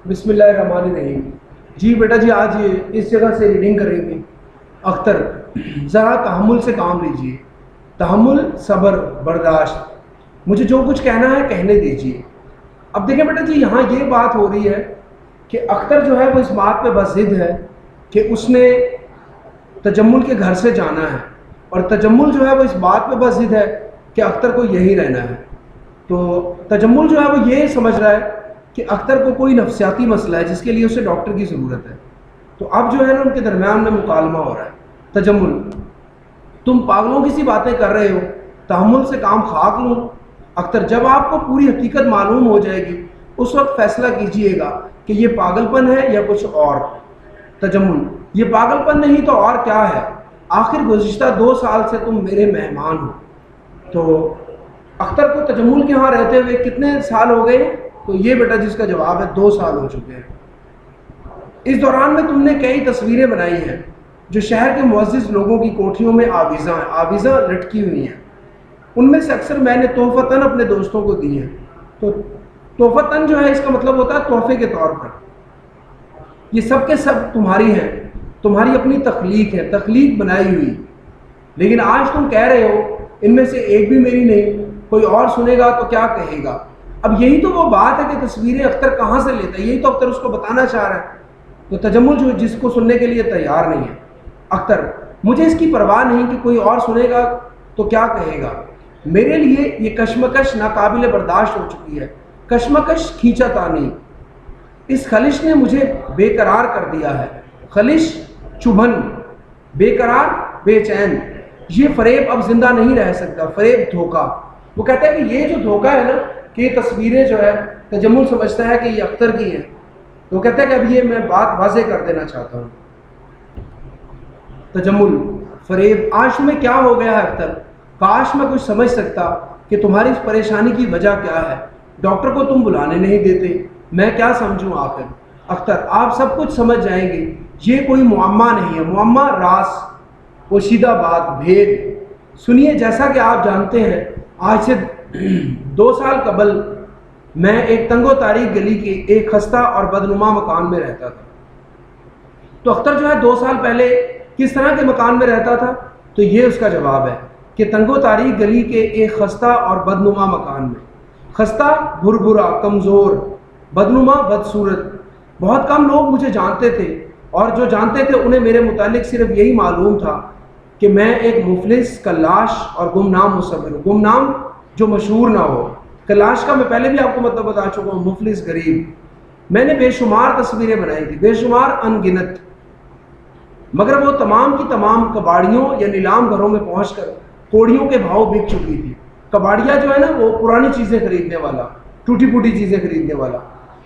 بسم اللہ الرحمن الرحیم۔ جی بیٹا جی، آج اس جگہ سے ریڈنگ کریں گے۔ اختر، ذرا تحمل سے کام لیجئے، تحمل، صبر، برداشت، مجھے جو کچھ کہنا ہے کہنے دیجئے۔ اب دیکھیں بیٹا جی، یہاں یہ بات ہو رہی ہے کہ اختر جو ہے وہ اس بات پہ بس ضد ہے کہ اس نے تجمل کے گھر سے جانا ہے، اور تجمل جو ہے وہ اس بات پہ بس ضد ہے کہ اختر کو یہی رہنا ہے۔ تو تجمل جو ہے وہ یہ سمجھ رہا ہے کہ اختر کو کوئی نفسیاتی مسئلہ ہے جس کے لیے اسے ڈاکٹر کی ضرورت ہے۔ تو اب جو ہے نا ان کے درمیان میں مکالمہ ہو رہا ہے۔ تجمل: تم پاگلوں کی سی باتیں کر رہے ہو، تحمل سے کام خاک لوں۔ اختر: جب آپ کو پوری حقیقت معلوم ہو جائے گی اس وقت فیصلہ کیجئے گا کہ یہ پاگل پن ہے یا کچھ اور۔ تجمل: یہ پاگل پن نہیں تو اور کیا ہے؟ آخر گزشتہ 2 سال سے تم میرے مہمان ہو۔ تو اختر کو تجمل کے ہاں رہتے ہوئے کتنے سال ہو گئے؟ تو یہ بیٹا جس کا جواب ہے 2 سال ہو چکے ہیں۔ اس دوران میں تم نے کئی تصویریں بنائی ہیں جو شہر کے معزز لوگوں کی کوٹھیوں میں آویزاں لٹکی ہوئی ہیں۔ ان میں سے اکثر میں نے تحفتاً اپنے دوستوں کو دی ہیں۔ تو تحفتاً جو ہے اس کا مطلب ہوتا ہے تحفے کے طور پر۔ یہ سب کے سب تمہاری ہیں، تمہاری اپنی تخلیق ہے، تخلیق بنائی ہوئی۔ لیکن آج تم کہہ رہے ہو ان میں سے ایک بھی میری نہیں، کوئی اور سنے گا تو کیا کہے گا؟ اب یہی تو وہ بات ہے کہ تصویریں اختر کہاں سے لیتا ہے، یہی تو اختر اس کو بتانا چاہ رہا ہے۔ تو تجمل جو جس کو سننے کے لیے تیار نہیں ہے۔ اختر: مجھے اس کی پرواہ نہیں کہ کوئی اور سنے گا تو کیا کہے گا۔ میرے لیے یہ کشمکش ناقابل برداشت ہو چکی ہے، کشمکش کھینچا تانی۔ اس خلش نے مجھے بے قرار کر دیا ہے۔ خلش، چبھن، بے قرار، بے چین۔ یہ فریب اب زندہ نہیں رہ سکتا، فریب، دھوکہ۔ وہ کہتا ہے کہ یہ جو دھوکہ ہے نا کہ یہ تصویریں جو ہے تجمل سمجھتا ہے کہ یہ اختر کی ہیں، تو وہ کہتا ہے کہ اب یہ میں بات واضح کر دینا چاہتا ہوں۔ تجمل: فریب، آج تمہیں کیا ہو گیا ہے اختر؟ کاش میں کچھ سمجھ سکتا کہ تمہاری اس پریشانی کی وجہ کیا ہے۔ ڈاکٹر کو تم بلانے نہیں دیتے، میں کیا سمجھوں آخر؟ اختر: آپ سب کچھ سمجھ جائیں گے، یہ کوئی معمہ نہیں ہے۔ معمہ، راز، پوشیدہ بات، بھید۔ سنیے، جیسا کہ آپ جانتے ہیں آج سے 2 سال قبل میں ایک تنگ و تاریک گلی کے ایک خستہ اور بدنما مکان میں رہتا تھا۔ تو اختر جو ہے 2 سال پہلے کس طرح کے مکان میں رہتا تھا؟ تو یہ اس کا جواب ہے کہ تنگ و تاریک گلی کے ایک خستہ اور بدنما مکان میں۔ خستہ، بھربھرا، کمزور، بدنما، بدصورت۔ بہت کم لوگ مجھے جانتے تھے، اور جو جانتے تھے انہیں میرے متعلق صرف یہی معلوم تھا کہ میں ایک مفلس، کلاش اور گمنام مصور ہوں۔ گمنام جو مشہور نہ ہو، کلاش کا میں پہلے بھی آپ کو مطلب بتا چکا ہوں، مفلس، غریب۔ میں نے بے شمار تصویریں بنائی تھی، بے شمار، ان گنت، مگر وہ تمام کی تمام کباڑیوں یا نیلام گھروں میں پہنچ کر کوڑیوں کے بھاؤ بک چکی تھی۔ کباڑیا جو ہے نا وہ پرانی چیزیں خریدنے والا، ٹوٹی پھوٹی چیزیں خریدنے والا۔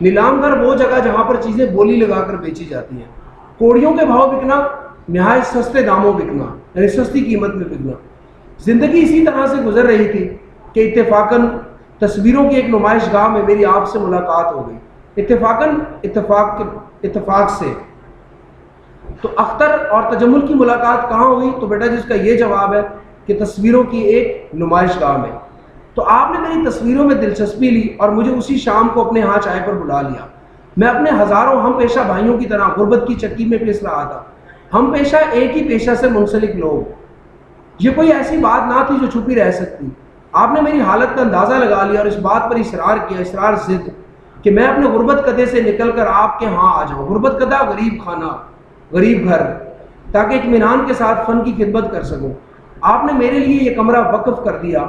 نیلام گھر وہ جگہ جہاں پر چیزیں بولی لگا کر بیچی جاتی ہیں۔ کوڑیوں کے بھاؤ بکنا، نہایت سستے داموں بکنا، یعنی سستی قیمت میں بکنا۔ زندگی اسی طرح سے گزر رہی تھی کہ اتفاقاً تصویروں کی ایک نمائش گاہ میں میری آپ سے ملاقات ہو گئی۔ اتفاقاً، اتفاق سے۔ تو اختر اور تجمل کی ملاقات کہاں ہوئی؟ تو بیٹا جس کا یہ جواب ہے کہ تصویروں کی ایک نمائش گاہ میں۔ تو آپ نے میری تصویروں میں دلچسپی لی اور مجھے اسی شام کو اپنے ہاں چائے پر بلا لیا۔ میں اپنے ہزاروں ہم پیشہ بھائیوں کی طرح غربت کی چکی میں پس رہا تھا۔ ہم پیشہ، ایک ہی پیشہ سے منسلک لوگ۔ یہ کوئی ایسی بات نہ تھی جو چھپی رہ سکتی۔ آپ نے میری حالت کا اندازہ لگا لیا اور اس بات پر اصرار کیا، اصرار ضد، کہ میں اپنے غربت کدے سے نکل کر آپ کے ہاں آ جاؤں۔ غربت کدہ، غریب خانہ، غریب گھر، تاکہ اطمینان کے ساتھ فن کی خدمت کر سکوں۔ آپ نے میرے لیے یہ کمرہ وقف کر دیا۔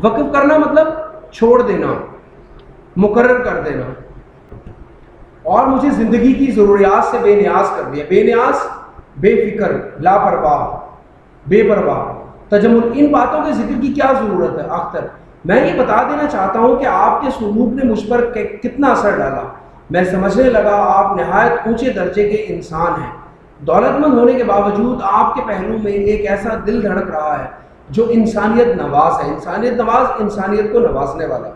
وقف کرنا مطلب چھوڑ دینا، مقرر کر دینا، اور مجھے زندگی کی ضروریات سے بے نیاز کر دیا۔ بے نیاز، بے فکر، لاپرواہ، بے پرواہ۔ تجمل: ان باتوں کے ذکر کی کیا ضرورت ہے؟ اختر: میں یہ بتا دینا چاہتا ہوں کہ آپ کے سلوک نے مجھ پر کتنا اثر ڈالا۔ میں سمجھنے لگا آپ نہایت اونچے درجے کے انسان ہیں۔ دولت مند ہونے کے باوجود آپ کے پہلو میں ایک ایسا دل دھڑک رہا ہے جو انسانیت نواز ہے۔ انسانیت نواز، انسانیت کو نوازنے والا،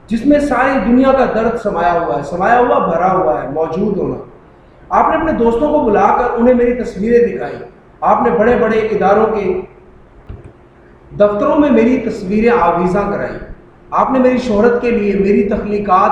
جس میں ساری دنیا کا درد سمایا ہوا ہے، سمایا ہوا، بھرا ہوا ہے، موجود ہونا۔ آپ نے اپنے دوستوں کو بلا کر انہیں میری تصویریں دکھائیں۔ آپ نے بڑے بڑے اداروں کے دفتروں میں میری تصویریں آویزاں کرائیں۔ آپ نے میری شہرت کے لیے میری تخلیقات